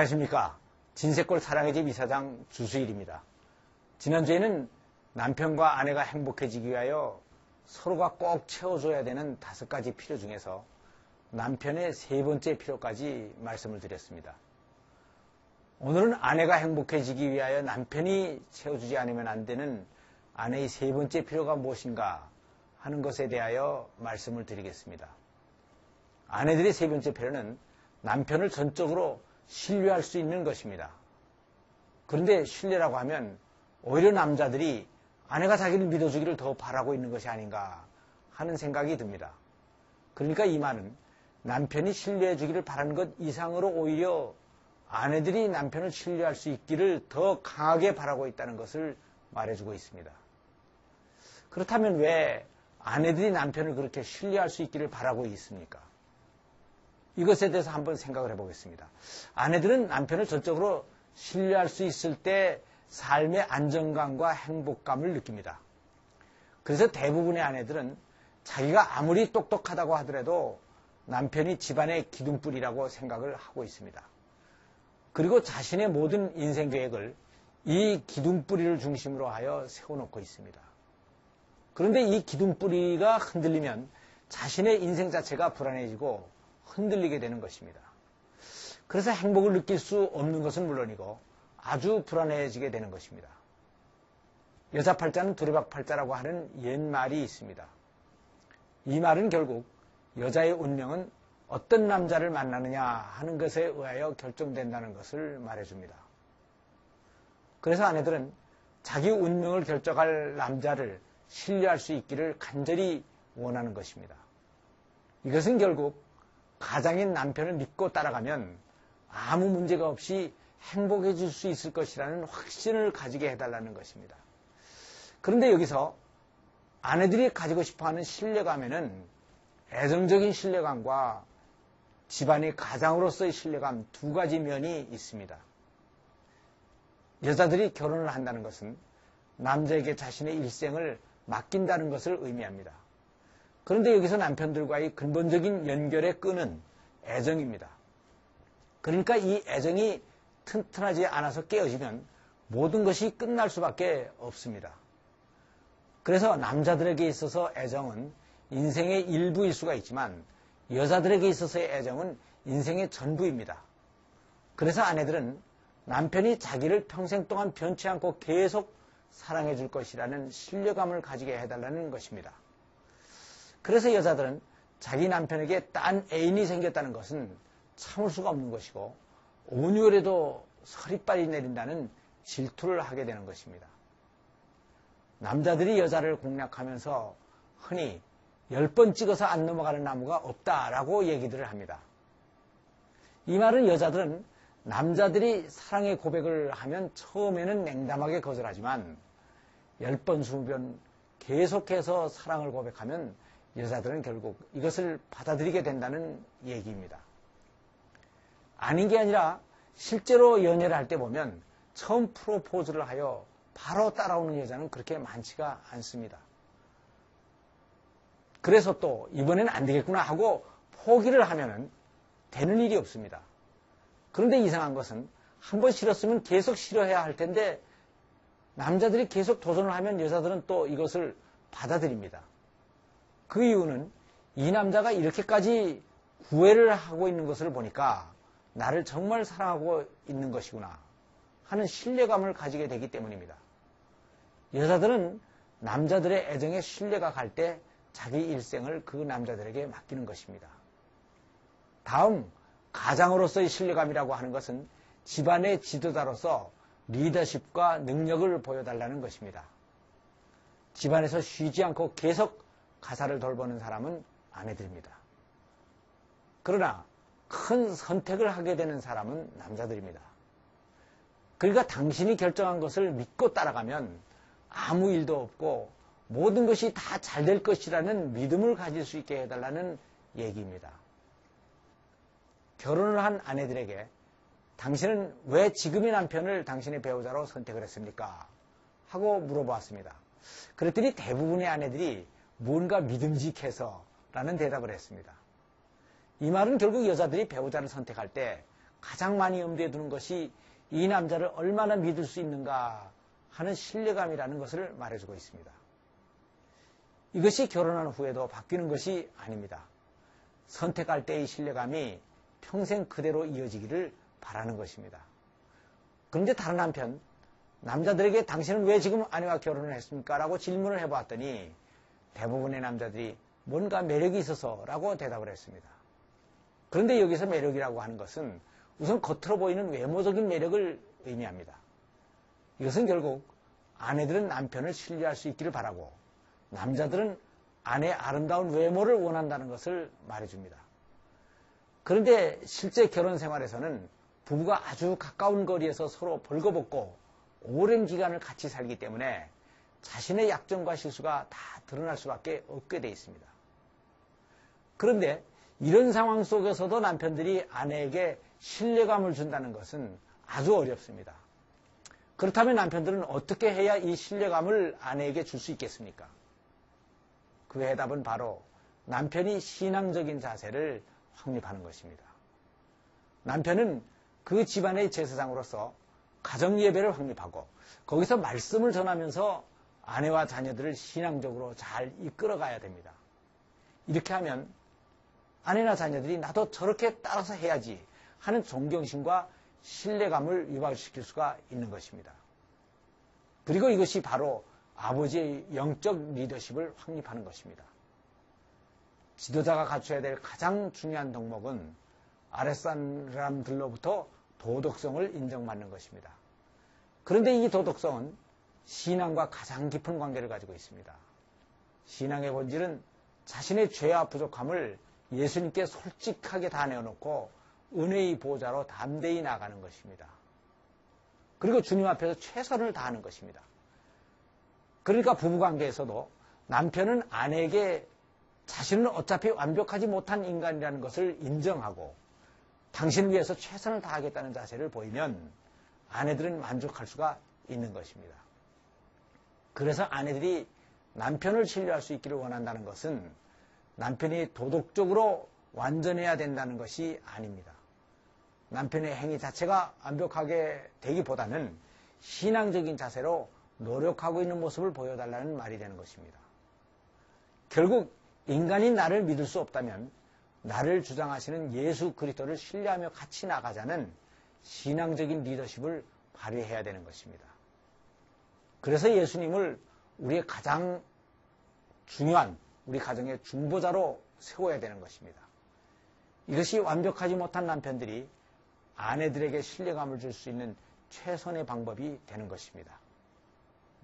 안녕하십니까. 진세골 사랑의 집 이사장 주수일입니다. 지난주에는 남편과 아내가 행복해지기 위하여 서로가 꼭 채워줘야 되는 5가지 필요 중에서 남편의 3번째 필요까지 말씀을 드렸습니다. 오늘은 아내가 행복해지기 위하여 남편이 채워주지 않으면 안 되는 아내의 3번째 필요가 무엇인가 하는 것에 대하여 말씀을 드리겠습니다. 아내들의 3번째 필요는 남편을 전적으로 신뢰할 수 있는 것입니다. 그런데 신뢰라고 하면 오히려 남자들이 아내가 자기를 믿어주기를 더 바라고 있는 것이 아닌가 하는 생각이 듭니다. 그러니까 이 말은 남편이 신뢰해 주기를 바라는 것 이상으로 오히려 아내들이 남편을 신뢰할 수 있기를 더 강하게 바라고 있다는 것을 말해주고 있습니다. 그렇다면 왜 아내들이 남편을 그렇게 신뢰할 수 있기를 바라고 있습니까? 이것에 대해서 한번 생각을 해보겠습니다. 아내들은 남편을 전적으로 신뢰할 수 있을 때 삶의 안정감과 행복감을 느낍니다. 그래서 대부분의 아내들은 자기가 아무리 똑똑하다고 하더라도 남편이 집안의 기둥뿌리라고 생각을 하고 있습니다. 그리고 자신의 모든 인생 계획을 이 기둥뿌리를 중심으로 하여 세워놓고 있습니다. 그런데 이 기둥뿌리가 흔들리면 자신의 인생 자체가 불안해지고 흔들리게 되는 것입니다. 그래서 행복을 느낄 수 없는 것은 물론이고 아주 불안해지게 되는 것입니다. 여자 팔자는 두레박 팔자라고 하는 옛말이 있습니다. 이 말은 결국 여자의 운명은 어떤 남자를 만나느냐 하는 것에 의하여 결정된다는 것을 말해줍니다. 그래서 아내들은 자기 운명을 결정할 남자를 신뢰할 수 있기를 간절히 원하는 것입니다. 이것은 결국 가장인 남편을 믿고 따라가면 아무 문제가 없이 행복해질 수 있을 것이라는 확신을 가지게 해달라는 것입니다. 그런데 여기서 아내들이 가지고 싶어하는 신뢰감에는 애정적인 신뢰감과 집안의 가장으로서의 신뢰감 2가지 면이 있습니다. 여자들이 결혼을 한다는 것은 남자에게 자신의 일생을 맡긴다는 것을 의미합니다. 그런데 여기서 남편들과의 근본적인 연결의 끈은 애정입니다. 그러니까 이 애정이 튼튼하지 않아서 깨어지면 모든 것이 끝날 수밖에 없습니다. 그래서 남자들에게 있어서 애정은 인생의 일부일 수가 있지만 여자들에게 있어서의 애정은 인생의 전부입니다. 그래서 아내들은 남편이 자기를 평생 동안 변치 않고 계속 사랑해 줄 것이라는 신뢰감을 가지게 해달라는 것입니다. 그래서 여자들은 자기 남편에게 딴 애인이 생겼다는 것은 참을 수가 없는 것이고 5개월에도 서리빨이 내린다는 질투를 하게 되는 것입니다. 남자들이 여자를 공략하면서 흔히 10번 찍어서 안 넘어가는 나무가 없다라고 얘기들을 합니다. 이 말은 여자들은 남자들이 사랑의 고백을 하면 처음에는 냉담하게 거절하지만 10번, 20번 계속해서 사랑을 고백하면 여자들은 결국 이것을 받아들이게 된다는 얘기입니다. 아닌 게 아니라 실제로 연애를 할 때 보면 처음 프로포즈를 하여 바로 따라오는 여자는 그렇게 많지가 않습니다. 그래서 또 이번엔 안 되겠구나 하고 포기를 하면은 되는 일이 없습니다. 그런데 이상한 것은 한 번 싫었으면 계속 싫어해야 할 텐데 남자들이 계속 도전을 하면 여자들은 또 이것을 받아들입니다. 그 이유는 이 남자가 이렇게까지 구애를 하고 있는 것을 보니까 나를 정말 사랑하고 있는 것이구나 하는 신뢰감을 가지게 되기 때문입니다. 여자들은 남자들의 애정에 신뢰가 갈 때 자기 일생을 그 남자들에게 맡기는 것입니다. 다음, 가장으로서의 신뢰감이라고 하는 것은 집안의 지도자로서 리더십과 능력을 보여달라는 것입니다. 집안에서 쉬지 않고 계속 가사를 돌보는 사람은 아내들입니다. 그러나 큰 선택을 하게 되는 사람은 남자들입니다. 그러니까 당신이 결정한 것을 믿고 따라가면 아무 일도 없고 모든 것이 다 잘 될 것이라는 믿음을 가질 수 있게 해달라는 얘기입니다. 결혼을 한 아내들에게 당신은 왜 지금의 남편을 당신의 배우자로 선택을 했습니까? 하고 물어보았습니다. 그랬더니 대부분의 아내들이 뭔가 믿음직해서 라는 대답을 했습니다. 이 말은 결국 여자들이 배우자를 선택할 때 가장 많이 염두에 두는 것이 이 남자를 얼마나 믿을 수 있는가 하는 신뢰감이라는 것을 말해주고 있습니다. 이것이 결혼한 후에도 바뀌는 것이 아닙니다. 선택할 때의 신뢰감이 평생 그대로 이어지기를 바라는 것입니다. 그런데 다른 한편 남자들에게 당신은 왜 지금 아내와 결혼을 했습니까? 라고 질문을 해보았더니 대부분의 남자들이 뭔가 매력이 있어서 라고 대답을 했습니다. 그런데 여기서 매력이라고 하는 것은 우선 겉으로 보이는 외모적인 매력을 의미합니다. 이것은 결국 아내들은 남편을 신뢰할 수 있기를 바라고 남자들은 아내의 아름다운 외모를 원한다는 것을 말해줍니다. 그런데 실제 결혼 생활에서는 부부가 아주 가까운 거리에서 서로 벌거벗고 오랜 기간을 같이 살기 때문에 자신의 약점과 실수가 다 드러날 수밖에 없게 되어 있습니다. 그런데 이런 상황 속에서도 남편들이 아내에게 신뢰감을 준다는 것은 아주 어렵습니다. 그렇다면 남편들은 어떻게 해야 이 신뢰감을 아내에게 줄 수 있겠습니까? 그 해답은 바로 남편이 신앙적인 자세를 확립하는 것입니다. 남편은 그 집안의 제사장으로서 가정예배를 확립하고 거기서 말씀을 전하면서 아내와 자녀들을 신앙적으로 잘 이끌어가야 됩니다. 이렇게 하면 아내나 자녀들이 나도 저렇게 따라서 해야지 하는 존경심과 신뢰감을 유발시킬 수가 있는 것입니다. 그리고 이것이 바로 아버지의 영적 리더십을 확립하는 것입니다. 지도자가 갖춰야 될 가장 중요한 덕목은 아랫사람들로부터 도덕성을 인정받는 것입니다. 그런데 이 도덕성은 신앙과 가장 깊은 관계를 가지고 있습니다. 신앙의 본질은 자신의 죄와 부족함을 예수님께 솔직하게 다 내어놓고 은혜의 보좌로 담대히 나가는 것입니다. 그리고 주님 앞에서 최선을 다하는 것입니다. 그러니까 부부관계에서도 남편은 아내에게 자신은 어차피 완벽하지 못한 인간이라는 것을 인정하고 당신을 위해서 최선을 다하겠다는 자세를 보이면 아내들은 만족할 수가 있는 것입니다. 그래서 아내들이 남편을 신뢰할 수 있기를 원한다는 것은 남편이 도덕적으로 완전해야 된다는 것이 아닙니다. 남편의 행위 자체가 완벽하게 되기보다는 신앙적인 자세로 노력하고 있는 모습을 보여달라는 말이 되는 것입니다. 결국 인간이 나를 믿을 수 없다면 나를 주장하시는 예수 그리스도를 신뢰하며 같이 나가자는 신앙적인 리더십을 발휘해야 되는 것입니다. 그래서 예수님을 우리의 가장 중요한 우리 가정의 중보자로 세워야 되는 것입니다. 이것이 완벽하지 못한 남편들이 아내들에게 신뢰감을 줄 수 있는 최선의 방법이 되는 것입니다.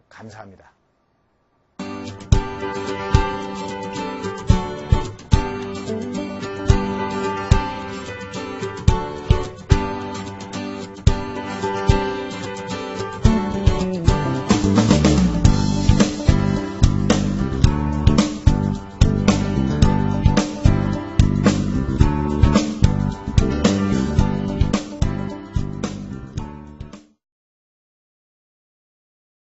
감사합니다.